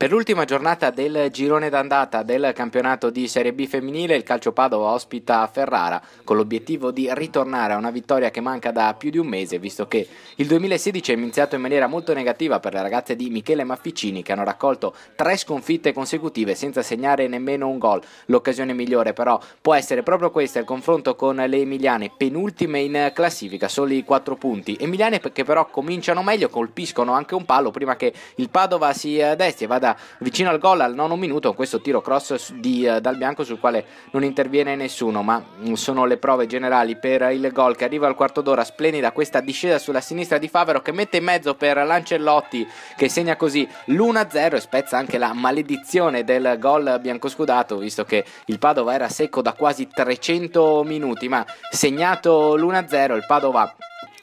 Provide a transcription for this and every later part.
Per l'ultima giornata del girone d'andata del campionato di Serie B femminile, il Calcio Padova ospita Ferrara con l'obiettivo di ritornare a una vittoria che manca da più di un mese, visto che il 2016 è iniziato in maniera molto negativa per le ragazze di Michele Mafficini, che hanno raccolto 3 sconfitte consecutive senza segnare nemmeno un gol. L'occasione migliore però può essere proprio questa, il confronto con le emiliane, penultime in classifica, soli 4 punti. Emiliane che però cominciano meglio, colpiscono anche un palo prima che il Padova si desti e vada vicino al gol al 9° minuto, questo tiro cross di Dal Bianco sul quale non interviene nessuno, ma sono le prove generali per il gol che arriva al quarto d'ora. Splendida questa discesa sulla sinistra di Favero che mette in mezzo per Lancellotti, che segna così l'1-0 e spezza anche la maledizione del gol biancoscudato, visto che il Padova era secco da quasi 300 minuti, ma segnato l'1-0 il Padova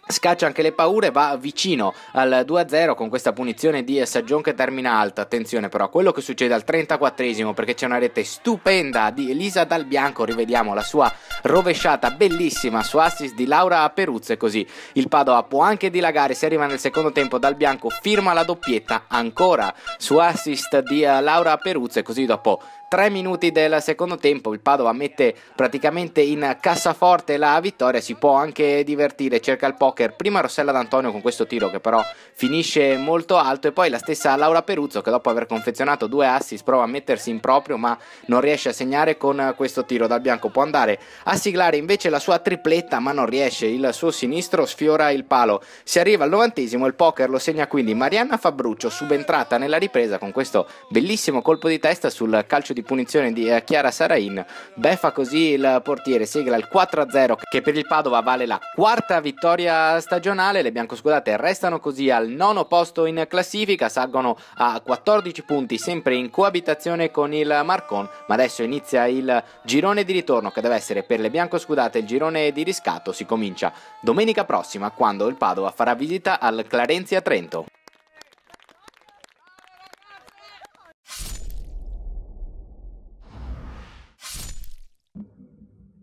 scaccia anche le paure, va vicino al 2-0 con questa punizione di Saggion che termina alta. Attenzione però a quello che succede al 34esimo, perché c'è una rete stupenda di Elisa Dal Bianco, rivediamo la sua rovesciata bellissima su assist di Laura Peruzzo e così il Padova può anche dilagare. Si arriva nel secondo tempo, Dal Bianco firma la doppietta ancora su assist di Laura Peruzzo e così dopo 3 minuti del secondo tempo il Padova mette praticamente in cassaforte la vittoria. Si può anche divertire, cerca il poker, prima Rossella D'Antonio con questo tiro che però finisce molto alto e poi la stessa Laura Peruzzo che dopo aver confezionato 2 assist prova a mettersi in proprio ma non riesce a segnare con questo tiro. Dal Bianco può andare a siglare invece la sua tripletta ma non riesce, il suo sinistro sfiora il palo. Si arriva al 90esimo, il poker lo segna quindi Marianna Fabruccio, subentrata nella ripresa con questo bellissimo colpo di testa sul calcio di punizione di Chiara Sarain. Beffa così il portiere, sigla il 4-0 che per il Padova vale la 4ª vittoria stagionale. Le biancoscudate restano così al 9° posto in classifica, salgono a 14 punti sempre in coabitazione con il Marcon, ma adesso inizia il girone di ritorno che deve essere per le biancoscudate il girone di riscatto. Si comincia domenica prossima quando il Padova farà visita al Clarenzia Trento.